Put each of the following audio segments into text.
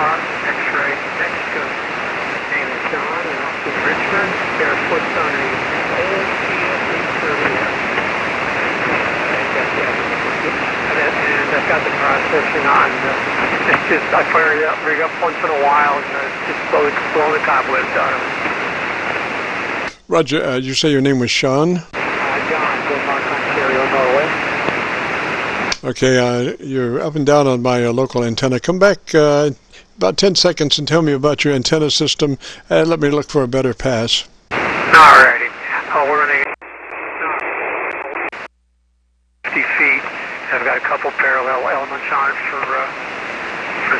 X-ray, Mexico. Name is John, and off to Richmond. Barefoot's on a old TS-83O. And I've got the processing on. It's just, I fire it up, rig up once in a while, and just blow the cobwebs out of it. Roger, you say your name was Sean? John, Denmark, Ontario, Norway. Okay, you're up and down on my local antenna. Come back about 10 seconds and tell me about your antenna system, and let me look for a better pass. Alrighty. We're running 50 feet. I've got a couple parallel elements on it for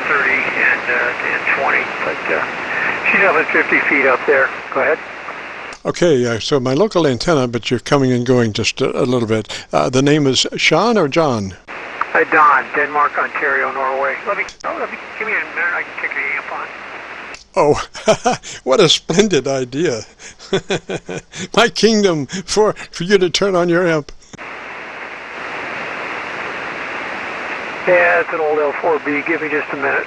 30 and 20, but she's up at 50 feet up there. Go ahead. Okay, so my local antenna, but you're coming and going just a little bit. The name is Sean or John? Don, Denmark, Ontario, Norway. Give me a minute, I can kick the amp on. Oh, what a splendid idea. My kingdom for you to turn on your amp. Yeah, it's an old L4B. Give me just a minute.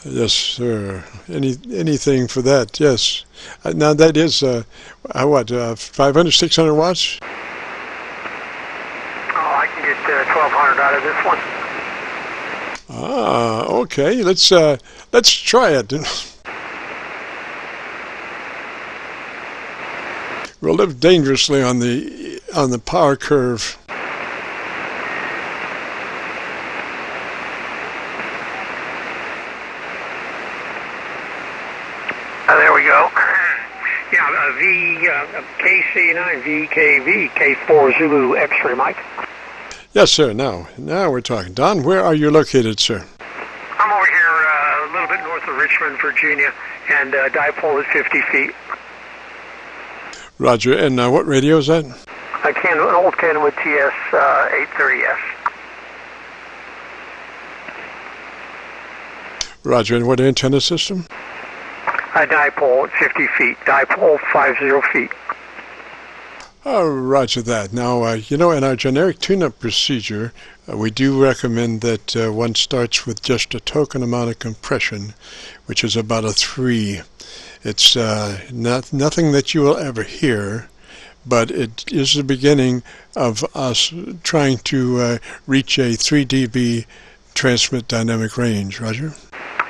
Yes, sir. Anything for that, yes. Now that is, what, 500, 600 watts? Oh, I can get 1,200 out of this one. Ah, okay. Let's try it. We'll live dangerously on the power curve. There we go. Yeah, KC9VKV, K4 Zulu X-ray, Mike. Yes, sir. Now we're talking. Don, where are you located, sir? I'm over here a little bit north of Richmond, Virginia, and dipole is 50 feet. Roger. And what radio is that? An old Kenwood TS-83O. Roger. And what antenna system? A dipole at 50 feet. Dipole 50 feet. Oh, roger that. Now, in our generic tune-up procedure, we do recommend that one starts with just a token amount of compression, which is about a 3. It's nothing that you will ever hear, but it is the beginning of us trying to reach a 3 dB transmit dynamic range. Roger?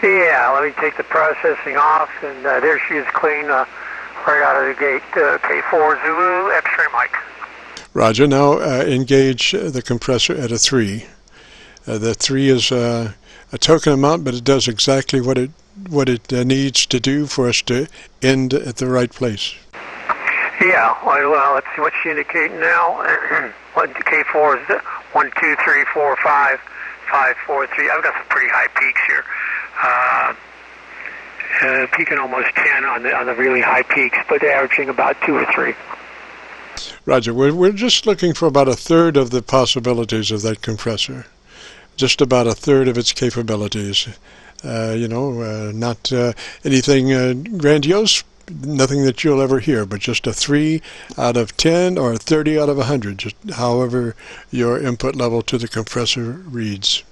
Yeah, let me take the processing off, and there she is clean right out of the gate. K4 Zulu X-ray, Mike. Roger. Now engage the compressor at a 3. The 3 is a token amount, but it does exactly what it needs to do for us to end at the right place. Yeah, well, let's see what she's indicating now. K4 is 1, 2, 3, 4, 5, 5, 4, 3. I've got some pretty high peaks here. Peaking almost 10 on the really high peaks, but averaging about 2 or 3. Roger. We're just looking for about a third of the possibilities of that compressor. Just about a third of its capabilities. Not anything grandiose, nothing that you'll ever hear, but just a 3 out of 10 or a 30 out of 100, just however your input level to the compressor reads.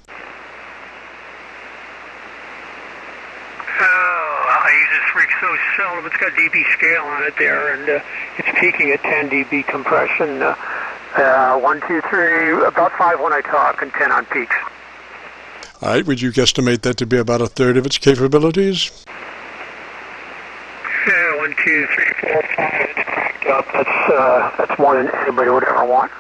So seldom. It's got dB scale on it there, and it's peaking at 10 dB compression. 1, 2, 3, about 5 when I talk, and 10 on peaks. All right. Would you guesstimate that to be about a third of its capabilities? 1, 2, 3, 4, 5. It's cracked up. That's more than anybody would ever want.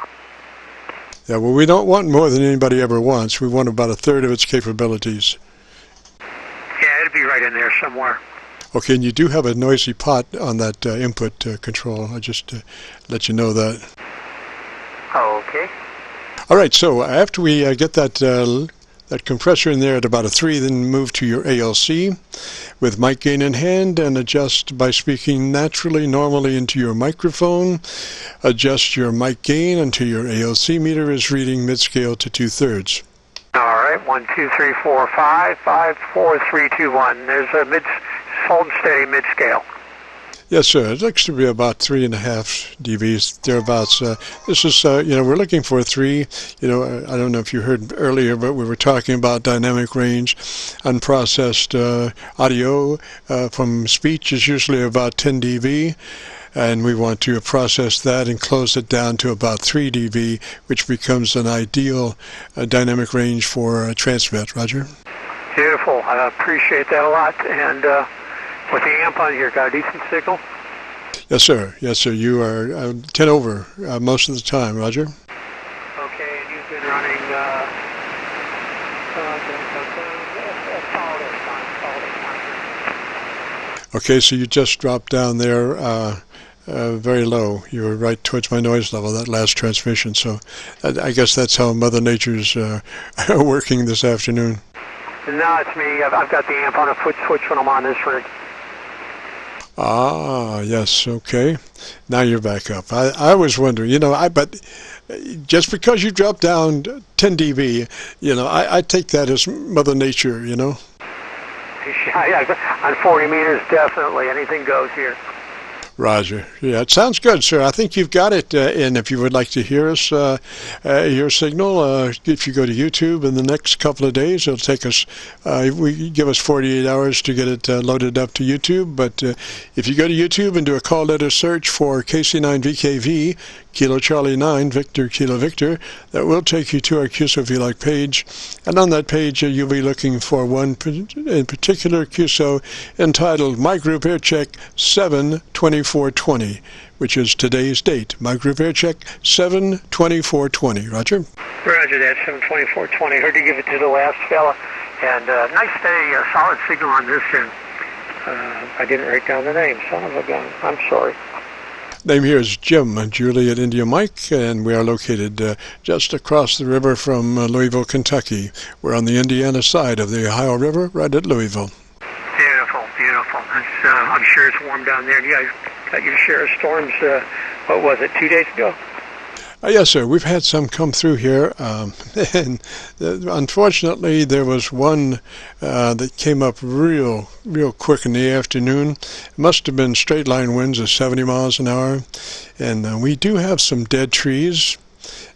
Yeah. Well, we don't want more than anybody ever wants. We want about a third of its capabilities. Yeah, it'd be right in there somewhere. Okay, and you do have a noisy pot on that input control. I just let you know that. Okay. All right, so after we get that compressor in there at about a 3, then move to your ALC with mic gain in hand and adjust by speaking naturally, normally into your microphone. Adjust your mic gain until your ALC meter is reading mid-scale to 2/3. All right, 1, 2, 3, 4, 5, 5, 4, 3, 2, 1. There's a hold and steady mid-scale. Yes, sir. It looks to be about 3.5 dBs, thereabouts. This is, we're looking for 3. I don't know if you heard earlier, but we were talking about dynamic range. Unprocessed audio from speech is usually about 10 dB. And we want to process that and close it down to about 3 dB, which becomes an ideal dynamic range for transmit. Roger? Beautiful. I appreciate that a lot. And with the amp on here, got a decent signal? Yes, sir. Yes, sir. You are 10 over most of the time. Roger? Okay, and you've been running Okay, so you just dropped down there very low. You were right towards my noise level, that last transmission. So I guess that's how Mother Nature's working this afternoon. No, it's me. I've got the amp on a foot switch when I'm on this rig. Ah, yes, okay. Now you're back up. I was wondering, but just because you dropped down 10 dB, I take that as Mother Nature, Yeah, on 40 meters, definitely. Anything goes here. Roger. Yeah, it sounds good, sir. I think you've got it. And if you would like to hear us, your signal, if you go to YouTube in the next couple of days, it'll take us, give us 48 hours to get it loaded up to YouTube. But if you go to YouTube and do a call letter search for KC9VKV, Kilo Charlie 9, Victor Kilo Victor, that will take you to our Qso-Vlog page. And on that page, you'll be looking for one in particular Qso entitled My Group Air Check 7/24/20, which is today's date. My Group Air Check 7/24/20. Roger? Roger that, 7/24/20. Heard you give it to the last fella. And nice day, solid signal on this. And I didn't write down the name, son of a gun. I'm sorry. Name here is Jim, Juliet India Mike, and we are located just across the river from Louisville, Kentucky. We're on the Indiana side of the Ohio River, right at Louisville. Beautiful, beautiful. I'm sure it's warm down there. You guys got your share of storms, what was it, 2 days ago? Yes, sir. We've had some come through here, and unfortunately there was one that came up real quick in the afternoon. It must have been straight line winds of 70 miles an hour, and we do have some dead trees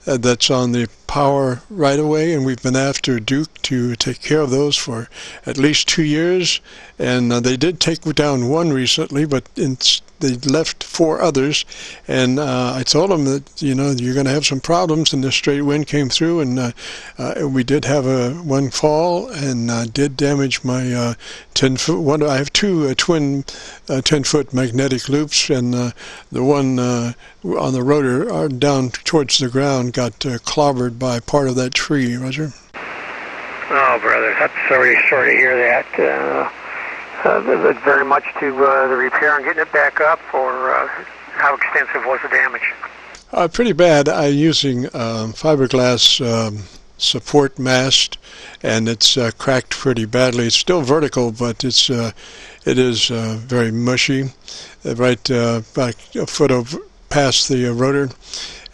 that's on the power right away, and we've been after Duke to take care of those for at least 2 years, and they did take down one recently, but they left 4 others, and I told them that you're going to have some problems, and the straight wind came through, and we did have one fall and did damage my 10-foot one. I have 2 twin 10-foot magnetic loops, and the one on the rotor down towards the ground got clobbered by part of that tree. Roger? Oh, brother, I'm sorry to hear that. Very much to the repair and getting it back up, or how extensive was the damage? Pretty bad. I'm using fiberglass support mast, and it's cracked pretty badly. It's still vertical, but it is very mushy, right about a foot past the rotor.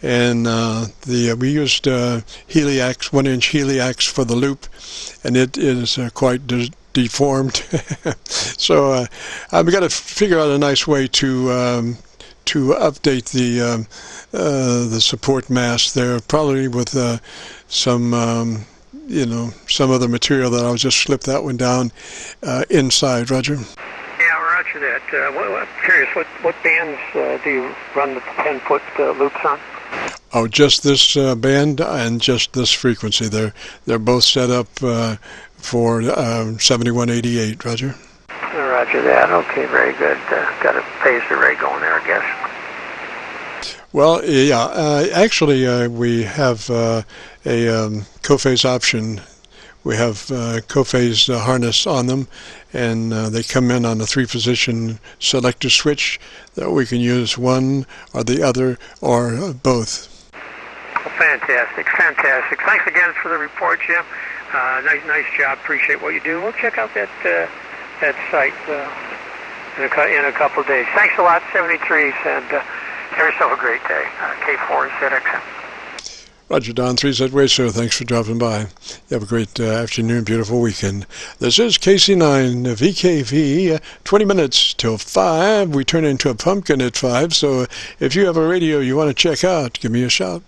And we used heliax, 1-inch heliax for the loop, and it is quite deformed. So I've got to figure out a nice way to update the support mast there, probably with some other material that I'll just slip that one down inside. Roger? Yeah, roger that. I'm curious, what bands do you run the 10-foot loops on? Oh, just this band and just this frequency. They're both set up for 7188. Roger? Roger that. Okay, very good. Got a phaser array going there, I guess. Well, yeah. Actually, we have a co-phase option. We have co-phase harness on them, and they come in on a 3-position selector switch that we can use one or the other or both. Well, fantastic. Thanks again for the report, Jim. Nice job. Appreciate what you do. We'll check out that site in a couple of days. Thanks a lot, 73s, and have yourself a great day. K4ZXM. Roger, Don 3ZWAS, thanks for dropping by. You have a great afternoon, beautiful weekend. This is KC9VKV, 20 minutes till 5. We turn into a pumpkin at 5, so if you have a radio you want to check out, give me a shout.